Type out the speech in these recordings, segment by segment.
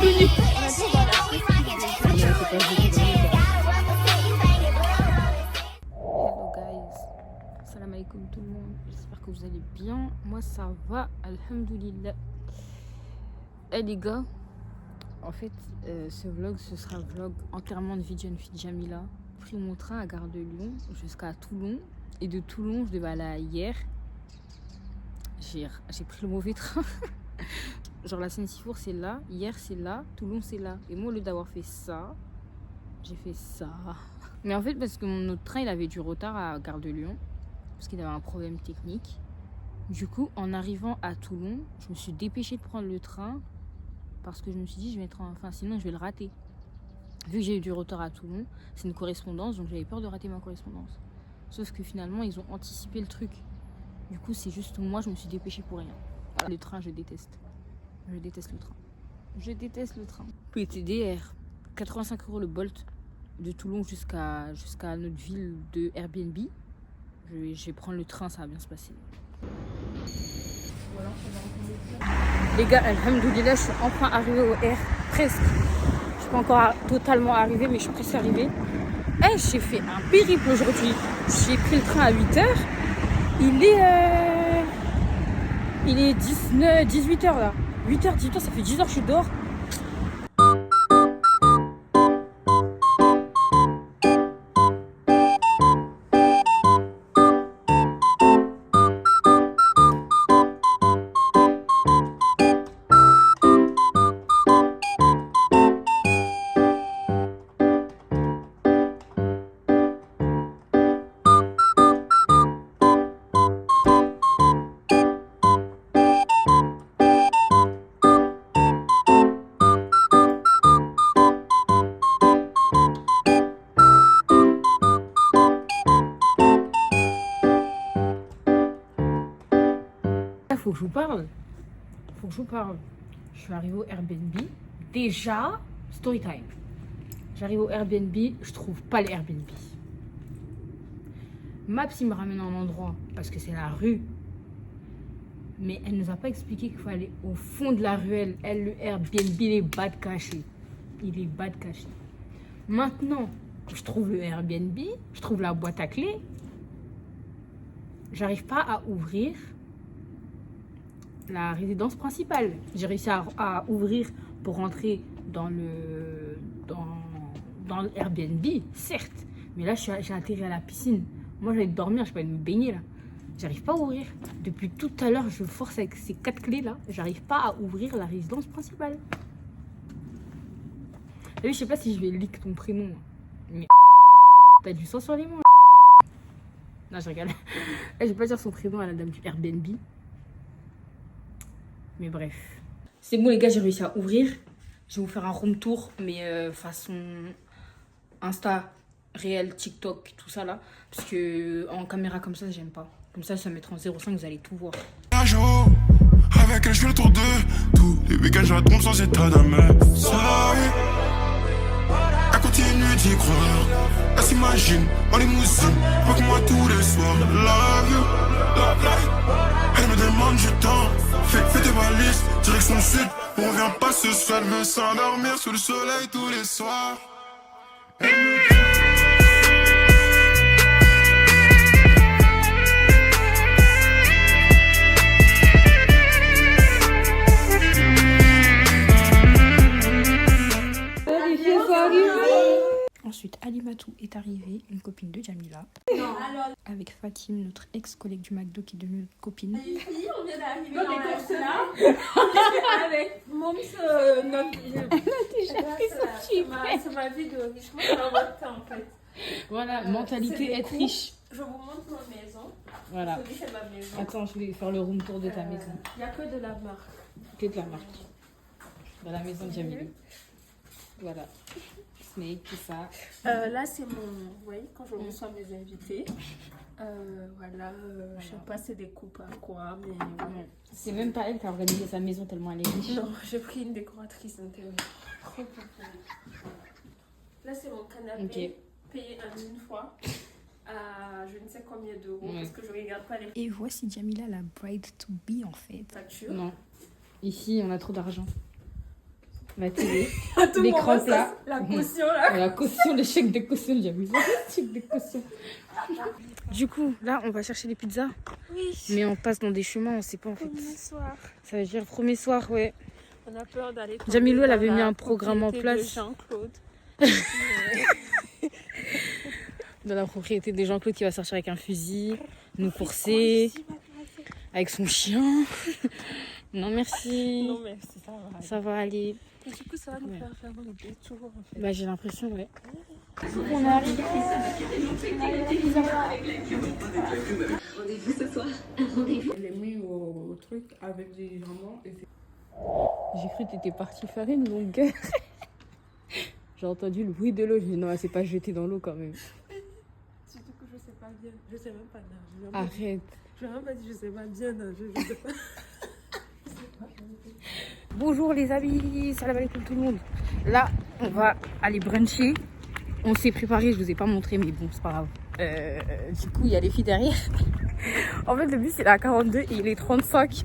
bienvenue. Hello guys, salam alaikum tout le monde, j'espère que vous allez bien. Moi ça va, alhamdoulilah. Eh les gars, en fait ce vlog ce sera un vlog entièrement de vie de jeune fille Jamila. J'ai pris mon train à Gare de Lyon jusqu'à Toulon et de Toulon je devais aller à hier. J'ai pris le mauvais train. Genre la Seine-Sifour c'est là, hier c'est là, Toulon c'est là. Et moi au lieu d'avoir fait ça, j'ai fait ça. Mais en fait parce que mon autre train il avait du retard à Gare de Lyon parce qu'il avait un problème technique. Du coup en arrivant à Toulon, je me suis dépêchée de prendre le train parce que je me suis dit je vais être enfin sinon je vais le rater. Vu que j'ai eu du retard à Toulon, c'est une correspondance donc j'avais peur de rater ma correspondance. Sauf que finalement ils ont anticipé le truc. Du coup c'est juste moi je me suis dépêchée pour rien. Voilà. Le train je déteste. Je déteste le train. Je déteste le train. PTDR, 85 € le Bolt de Toulon jusqu'à notre ville de Airbnb. Je vais prendre le train, ça va bien se passer. Les gars, alhamdoulilah, je suis enfin arrivée au R. Presque. Je suis pas encore totalement arrivée, mais je suis presque arrivée. Hey, j'ai fait un périple aujourd'hui. J'ai pris le train à 8h. Il est 18h là. 8h, 18h, ça fait 10h que je suis dehors. Faut que je vous parle. Je suis arrivée au Airbnb. Déjà, story time. J'arrive au Airbnb, je trouve pas l'Airbnb. Maps, il me ramène à un endroit parce que c'est la rue. Mais elle nous a pas expliqué qu'il faut aller au fond de la ruelle. Le Airbnb, il est bas de caché. Maintenant, je trouve le Airbnb, je trouve la boîte à clés. J'arrive pas à ouvrir la résidence principale. J'ai réussi à ouvrir pour rentrer dans le Airbnb, certes. Mais là, j'ai atterri à la piscine. Moi, j'allais dormir, je peux aller me baigner là. J'arrive pas à ouvrir. Depuis tout à l'heure, je force avec ces 4 clés là. J'arrive pas à ouvrir la résidence principale. Et je sais pas si je vais leak ton prénom. Mais t'as du sang sur les mains. Non, je rigole. Je vais pas dire son prénom à la dame du Airbnb. Mais bref. C'est bon les gars, j'ai réussi à ouvrir. Je vais vous faire un room tour, mais façon Insta, réel, TikTok, tout ça là. Parce que en caméra comme ça, j'aime pas. Comme ça mettra en 0,5, vous allez tout voir. Un jour, avec elle, je fais le tour de tous les week-ends, je la trompe sans état d'âme. Ça y est, elle continue d'y croire. Elle s'imagine en limousine, avec moi tous les soirs. Love you, love life. Elle me demande du temps. Fais tes valises, direction sud. On revient pas ce soir, elle veut s'endormir sous le soleil tous les soirs. Ensuite, Alimatou est arrivée, une copine de Jamila. Avec Fatim, notre ex-collègue du McDo qui est devenue notre copine. On vient d'arriver dans la course là. Avec Moms, notre c'est ma vie de riche. Moi, c'est votre temps en fait. Voilà, mentalité être riche. Je vous montre ma maison. Voilà. C'est ma maison. Attends, je vais faire le room tour de ta maison. Il n'y a que de la marque. Que de la marque. Dans la maison de Jamila. Voilà. Snake, tout ça. Là, c'est mon. Vous voyez, quand je reçois mes invités. Voilà, je sais pas c'est des coupes à quoi, mais ouais. C'est même pas elle qui a organisé sa maison tellement elle est riche. Non, j'ai pris une décoratrice d'intérieur. Là, c'est mon canapé, payé en une fois. À je ne sais combien d'euros, parce que je regarde pas les Et voici Jamila, la bride to be en fait. factures. Non. Ici, on a trop d'argent. ma télé, À tout l'écran moment, ça, plat. la caution là. La caution, le chèque de caution, j'ai vu ça. Le chèque de caution. Du coup, là, on va chercher les pizzas. Oui. Mais on passe dans des chemins, on sait pas en fait. Premier soir. Ça veut dire premier soir, ouais. On a peur d'aller. Jamilou, elle dans avait la mis un programme en propriété de place. Jean-Claude. Dans la propriété de Jean-Claude qui va sortir avec un fusil, nous courser, avec son chien. Non, merci. Non mais ça va. Ça va aller. Et du coup, ça va nous faire faire le détour en fait. Bah, j'ai l'impression, ouais. On est arrivé. Je l'ai mis au truc avec des jambons et J'ai cru que t'étais partie faire une longueur. J'ai entendu le bruit de l'eau. J'ai dit non, elle s'est pas jetée dans l'eau quand même. Surtout que je sais pas bien. Je sais même pas nager. Arrête. Je vais même pas dire je sais pas bien nager. Je sais pas. Bonjour les amis, salam alaikum tout le monde. Là, on va aller bruncher. On s'est préparé, je vous ai pas montré, mais bon, c'est pas grave. Du coup, il y a les filles derrière. En fait, le bus il est à 42 et il est 35.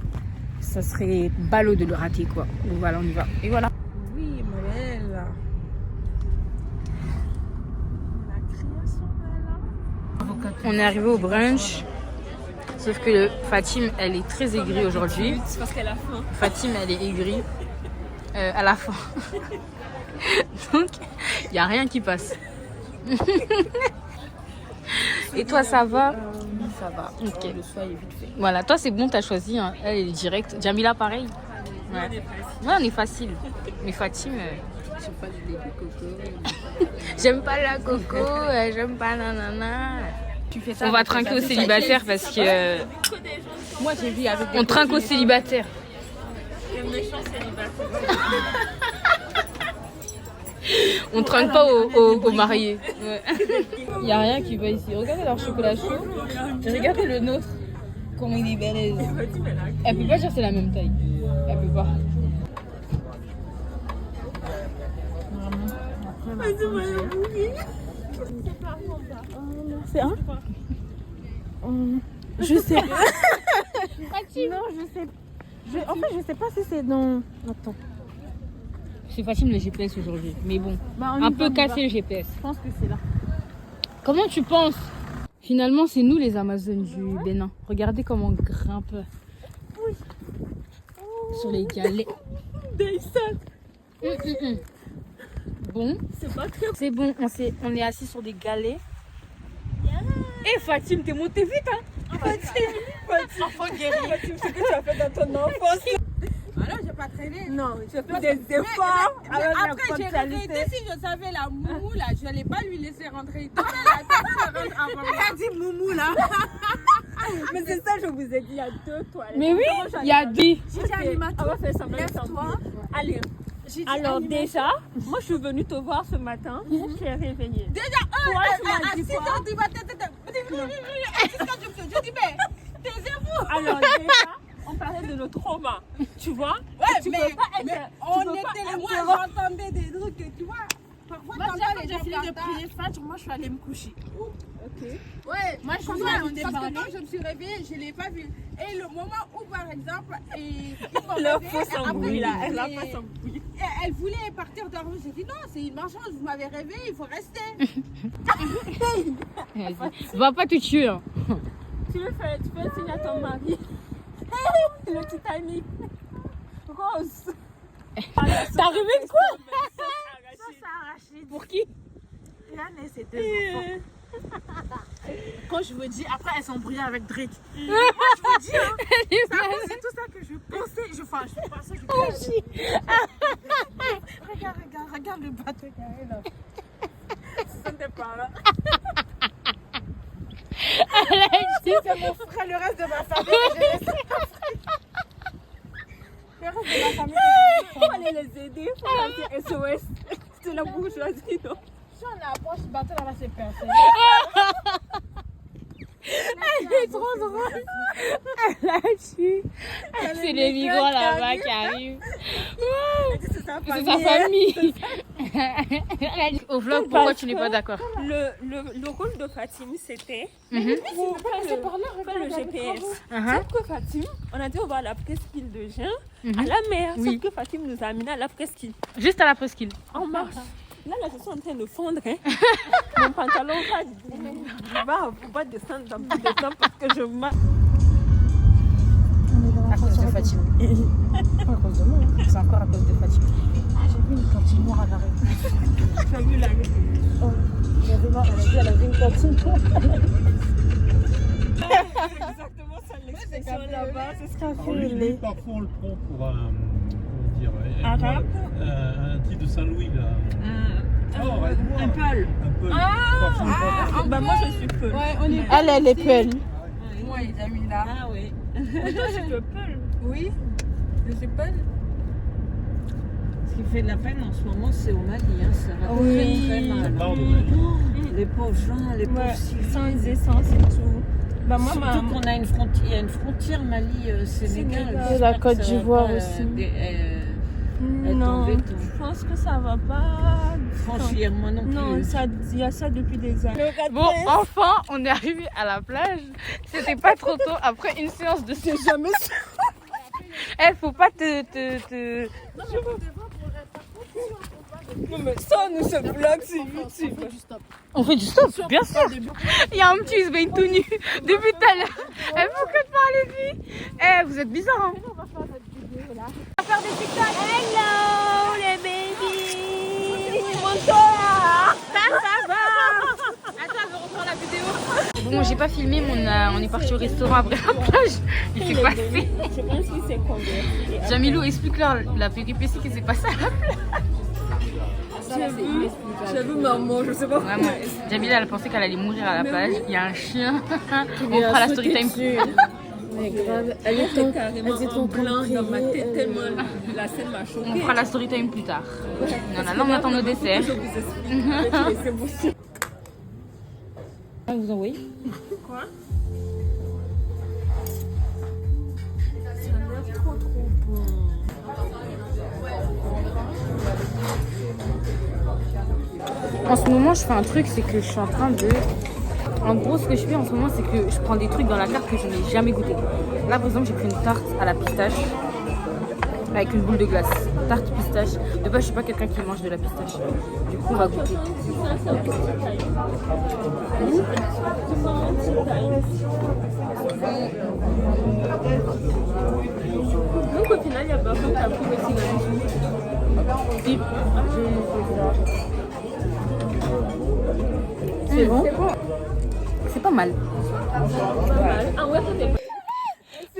Ça serait ballot de le rater, quoi. Donc voilà, on y va. Et voilà. Oui, ma belle. La création là. On est arrivé au brunch. Sauf que Fatim, elle est très aigrie aujourd'hui. C'est parce qu'elle a faim. Fatim, elle est aigrie. À la fin. Donc, il n'y a rien qui passe. Et toi, ça va? Ça va. Ok. Le soir est vite fait. Voilà, toi, c'est bon, t'as choisi. Hein. Elle, elle est directe. Jamila, pareil. Ouais, on est facile. Mais Fatim, je pas du lait de coco. j'aime pas la coco, j'aime pas nanana. Tu fais ça. On va trinquer aux célibataires parce que. Moi j'ai vu avec. On trinque aux célibataires. Le méchant célibataire. On trinque pas aux mariés. Il y a rien qui va ici. Regardez leur chocolat chaud. Regardez le nôtre. Comment il est balèze. Elle peut pas dire c'est la même taille. Elle peut pas. C'est un je sais pas. Non, je sais. En fait, je sais pas si c'est dans. Attends. C'est facile le GPS aujourd'hui. Mais bon, Bah, un peu cassé le GPS. Je pense que c'est là. Comment tu penses? Finalement, c'est nous les Amazones du Bénin. Regardez comment on grimpe sur les galets. Bon, C'est pas très. c'est bon. On est assis sur des galets. Et Fatim, t'es montée vite, hein? Enfant guéri. Fatim, ce que tu as fait dans ton enfance. Alors j'ai pas traîné. Non, tu as fait des efforts. Mais avec la après j'ai ponctualité. regretté si je savais la moumou là, je n'allais pas lui laisser rentrer. Toi, la tête, ça rentre avant moi. Elle a dit moumou là. Mais c'est ça, je vous ai dit, il y a 2 toilettes. Mais oui, il y a des. J'ai dit animateur, On va faire ça maintenant. lève-toi. Allez. J'ai dit Alors animateur. déjà, moi je suis venue te voir ce matin, je t'ai réveillée. Déjà, Toi, tu m'as à dit 6 quoi? heures du matin, je dis mais taisez-vous. Alors déjà, on parlait de nos traumas, tu vois? Ouais, Tu mais, peux pas être- mais tu on peux pas était là, moi être- j'entendais des trucs, tu vois. Parfois, Moi quand j'ai j'ai fini de prier prier Fajr, moi je suis allée me coucher. Ouais, Ok. moi je Quand vois, on parce est que parlé. quand je me suis réveillée, je ne l'ai pas vu. Et le moment où, par exemple, ils m'ont Le réveillée, faux s'embrouille là, elle a et- pas s'embrouille. elle voulait partir dormir. J'ai dit non, c'est une marchande, vous m'avez réveillée, il faut rester. Vas-y. Va pas te tuer. Hein. Tu peux signer à ton mari. Le Titanic. Rose. T'es arrivé de quoi? Ça arraché. Pour qui? Yann et ses 2 enfants. Quand je vous dis, après elles s'embrouillaient avec Drake. Moi je vous dis, hein, c'est tout ça que je pensais. Je pensais, regarde le bateau carré là. Ça n'était pas là. C'est mon frère, le reste de ma famille. J'ai laissé mon frère. Le reste de ma famille. Il fallait les aider. Il fallait faire SOS. C'était la bourgeoisie, non? Si on approche ce bateau là-bas, c'est personne. Elle est trop drôle. Elle a tué. C'est les migrants là-bas qui arrivent. C'est sa C'est sa famille. Elle a dit au vlog, pourquoi tu n'es pas d'accord? Le rôle de Fatim, c'était Mhm. pour faire le GPS. Sauf que Fatim, on a dit on va à la presqu'île de Jeun, à la mer. Oui. Sauf que Fatim nous a amenés à la presqu'île. Juste à la presqu'île. En marche. Là, je suis en train de fondre. Hein. Mon pantalon va descendre dans plus de temps parce que je marche. À cause de Fatim. Pas à cause de moi, hein. C'est encore à cause de Fatim. Ah, j'ai vu une cantine noire à l'arrêt. Tu as vu la Oh, elle avait une cantine noire. exactement ça, l'expression là-bas. C'est ce qu'a Alors, lui, parfois on le prend pour un, comment dire, Arabe. un type de Saint-Louis là. Un peul. Un peu. Parfois, on le prend. Bah moi je suis peul. Ouais, on est. Elle est peule. Moi, il a mis là. Ah oui. Mais toi tu te peul. Oui, je sais pas. Ce qui fait de la peine en ce moment, c'est au Mali. Hein. Ça va très Ça mal. part de Mali. Les pauvres gens, les pauvres civils. Sans essence et tout. Bah moi Surtout qu'on a une frontière, il y a une frontière Mali-Sénégal. Et la Côte d'Ivoire aussi. non, je pense que ça va pas Franchir, moi non plus. Non, il y a ça depuis des années. Bon, enfin, on est arrivé à la plage. C'était pas trop tôt après une séance de c'est jamais ça. Eh, faut pas te... Non mais ça, nous ce vlog c'est YouTube. On fait du stop, bien sûr. Il y a un petit qui se baigne tout nu depuis tout à l'heure. Eh, pourquoi te parler de lui? Eh, vous êtes bizarre, hein. On va faire des TikTok. Hello, les babies. Bonsoir. Ça va. Attends, je reprends la vidéo. Bon, j'ai pas filmé, mais on est parti au restaurant après la plage. Il s'est passé. Je pense qu'il s'est converti. Jamilou, explique-leur la péripétie qui s'est passée à la plage. J'ai vu maman, je sais pas. Vraiment, Jamila, elle pensait qu'elle allait mourir à la plage. Il y a un chien. On fera la story time. Mais grave, elle était carrément en blanc dans ma tête tellement la scène m'a choquée. On fera la story time plus tard. Non, là, on attend nos desserts. Je vous explique. C'est vous. Vous envoyez? Quoi? Ça a l'air trop bon. En ce moment, je fais un truc, c'est que je suis en train de... En gros, ce que je fais en ce moment, c'est que je prends des trucs dans la carte que je n'ai jamais goûté. Là, par exemple, j'ai pris une tarte à la pistache avec une boule de glace. Tarte pistache. De base, je suis pas quelqu'un qui mange de la pistache. Du coup, on va goûter. Donc au final, il y a pas beaucoup qui a pris le tiramisu. C'est bon? C'est pas mal. Ah ouais, c'était pas.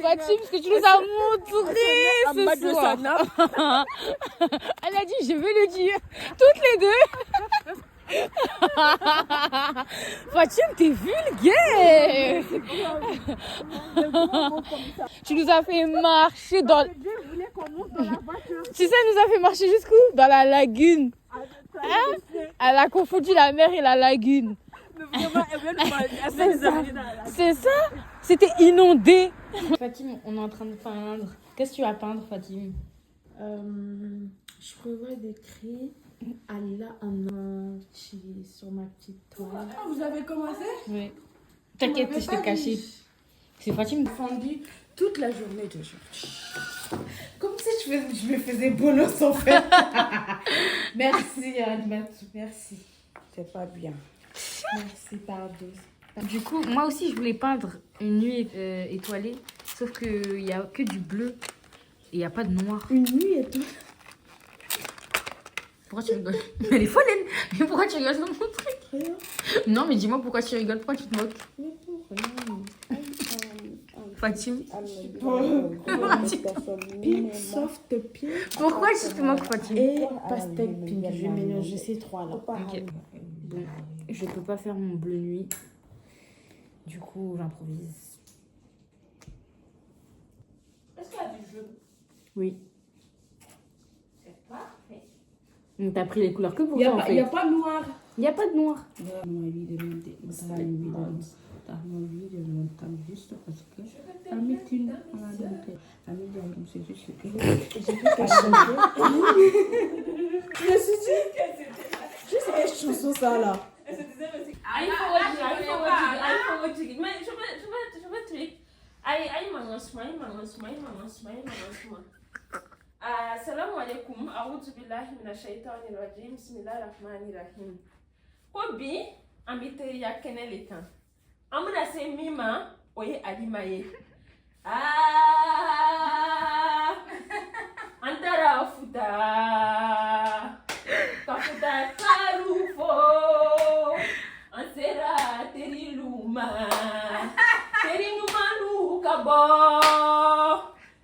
Fatim, parce que tu nous as montré ce soir. Elle a dit, je vais le dire. Toutes les deux. Fatim, t'es vulgaire. Tu nous as fait marcher dans... Tu sais, elle nous a fait marcher jusqu'où? Dans la lagune. Hein? Elle a confondu la mer et la lagune. C'est ça? C'était inondé. Fatim, on est en train de peindre. Qu'est-ce que tu vas peindre, Fatim? Je prévois d'écrire Allah en sur ma petite toile. Ah, vous avez commencé? Oui. T'inquiète, je t'ai caché. C'est Fatim. Fendu toute la journée d'aujourd'hui. Comme si je me faisais bolos en fait. Merci Almatou, merci. C'est pas bien. Merci, pardon. Du coup, moi aussi, je voulais peindre une nuit étoilée. Sauf qu'il n'y a que du bleu et il n'y a pas de noir. Une nuit et tout. Pourquoi tu rigoles? Mais elle est folle, elle. Mais pourquoi tu rigoles sur mon truc? Rien. Non, mais dis-moi pourquoi tu rigoles, pourquoi tu te moques? Mais pour rien. Fatim. Pink, soft pink. Pourquoi tu te moques, Fatim? Et pastel pink. Je vais mélanger ces trois-là. Ok. Bon, je peux pas faire mon bleu nuit. Du coup, j'improvise. Est-ce qu'il y a du jaune? Oui. C'est parfait. On t'a pris les couleurs que pour Il toi, en fait. n'y a pas de noir. Il n'y a pas de noir. Juste parce que je me suis dit chanson ça là. Elle se disait, mais c'est. Aïe, faut dire. Mais je veux tuer. Aïe, mangasma. Assalamu alaikum. A'udhu billahi minash shaitani rajim. Bismillahir rahmanir rahim. Kobi, ambite ya kenelekan. Amuna se mima, oye alimaye. Antara futa. Kafuta karufo. Ansera teriluma. Terinuma lukabo.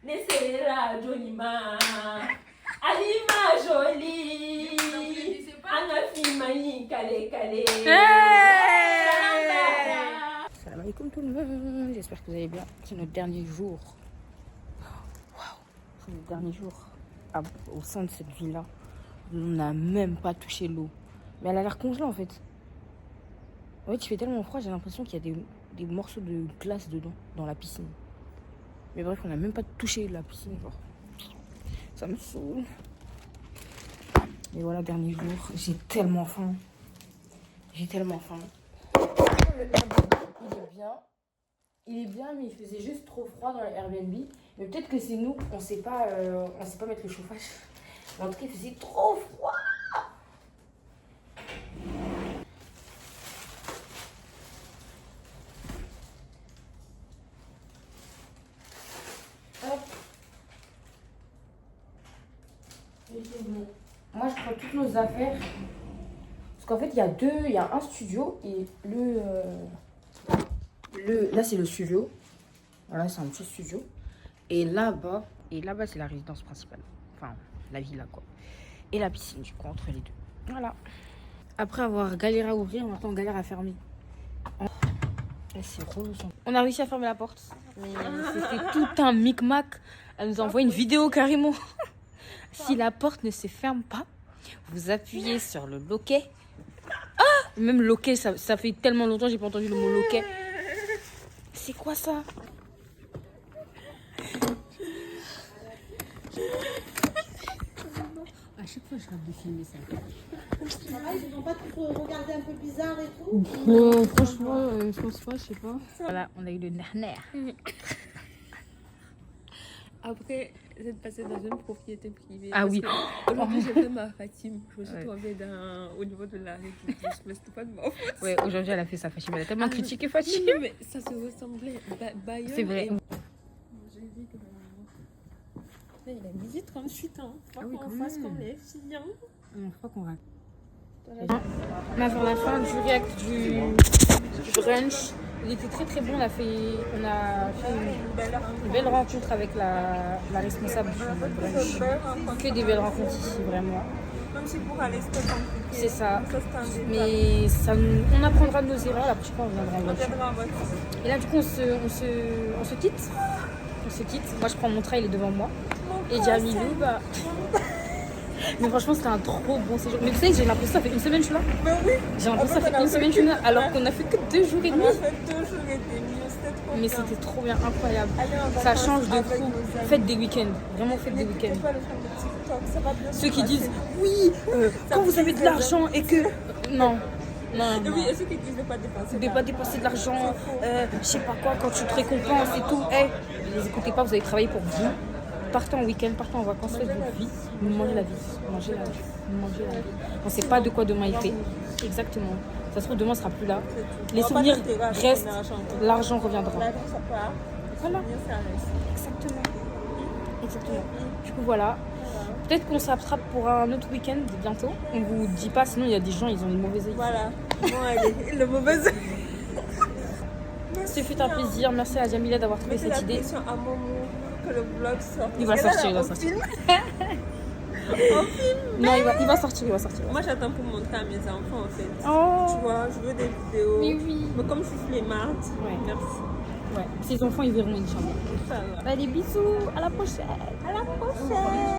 Nesera jonima. Alima jolie. Anafimani kale. Salam alaikum tout le monde, j'espère que vous allez bien. C'est notre dernier jour. Waouh, c'est notre dernier jour au sein de cette villa. On n'a même pas touché l'eau. Mais elle a l'air congelée en fait. En fait, il fait tellement froid, j'ai l'impression qu'il y a des morceaux de glace dedans, dans la piscine. Mais bref, on n'a même pas touché la piscine. Genre. Ça me saoule. Et voilà, dernier jour. J'ai tellement faim. Il est bien, mais il faisait juste trop froid dans l'Airbnb. Mais peut-être que c'est nous, on sait pas mettre le chauffage. Mais en tout cas, il faisait trop froid. Hop. Moi, je prends toutes nos affaires. Parce qu'en fait, il y a un studio et là, c'est le studio. Voilà, c'est un petit studio. Et là-bas, c'est la résidence principale. Enfin, la villa, quoi. Et la piscine, du coup, entre les deux. Voilà. Après avoir galéré à ouvrir, maintenant, on galère à fermer. C'est relou. On a réussi à fermer la porte. Mais c'était tout un micmac. Elle nous envoie une vidéo carrément. Si la porte ne se ferme pas, vous appuyez sur le loquet. Ah! Même loquet, ça fait tellement longtemps que j'ai pas entendu le mot loquet. C'est quoi ça? À chaque fois, je rêve de filmer ça. Ça va, ils n'ont pas trop regardé un peu bizarre et tout. Franchement, je pense pas, je sais pas. Voilà, on a eu le nerf. Après, vous êtes passé dans une propriété privée. Ah oui. Aujourd'hui, j'ai fait ma Fatim. Je me suis tombée au niveau de la règle. Mais c'était pas de ma faute. Ouais, aujourd'hui, elle a fait sa Fatim. Elle a tellement critiqué Fatim. Non, mais ça se ressemblait. Bayonne. C'est vrai. J'ai dit que. Il a mis 38 ans. Faut oui, qu'on quand fasse même. comme les filles. Hein. Je crois qu'on rate. On a fait la fin du react du brunch. Il était très très bon. On a fait une belle rencontre avec la responsable du brunch. On fait des belles rencontres ici, vraiment. Même si pour aller, c'était compliqué. C'est ça. Mais Mais on apprendra de nos erreurs. La prochaine fois, on viendra en on voiture. viendra en voiture. Et là, du coup, on se quitte. On se quitte. Moi, je prends mon train, il est devant moi. Et Jamilou, bah. Mais franchement, c'était un trop bon séjour. Mais vous savez que j'ai l'impression que ça fait une semaine que je suis là. Mais oui. J'ai l'impression que ça fait une semaine que je suis là. Alors qu'on a fait que 2 jours et demi. On a fait 2 jours et demi. C'était trop Mais bien. c'était trop bien, incroyable. Aller en Ça vacances change de avec fou. nos amis. Faites des week-ends. Vraiment, faites des N'écoutez week-ends. pas les femmes de TikTok, ça va bien se Ceux qui passer. disent oui, quand vous avez de l'argent et que. Non. Non, Et non. oui, et ceux qui disent de pas dépenser. Ne pas dépenser de l'argent, je sais pas quoi, quand tu te récompenses et tout. Ne les écoutez pas, vous allez travailler pour vous. Partez en week-end, partez en vacances, faites votre vie. Mangez la vie. Mangez la vie. Mangez la vie. On ne sait pas de quoi demain il fait. Exactement. Ça se trouve, demain ne sera plus là. Les souvenirs restent, l'argent reviendra. L'argent, ça part. Voilà. Les souvenirs, ça reste. Exactement. Exactement. Du coup, voilà. Peut-être qu'on s'attrape pour un autre week-end bientôt. On vous dit pas, sinon il y a des gens, ils ont une mauvaise idée. Voilà. Bon, allez, le mauvais. Ce fut un plaisir. Merci à Jamila d'avoir trouvé Mettez cette la idée. pression à Momo que le vlog sorte. Il va Parce que sortir, là, il va on sortir. filme. On filme. Non, il va sortir, il va sortir. Moi, j'attends pour montrer à mes enfants, en fait. Oh. Tu vois, je veux des vidéos. Mais oui. Mais comme je suis flemmarde, Ouais. merci. Ouais. Ses enfants, ils verront, Inch'Allah. Ça va. Allez, bisous. À la prochaine. À la prochaine.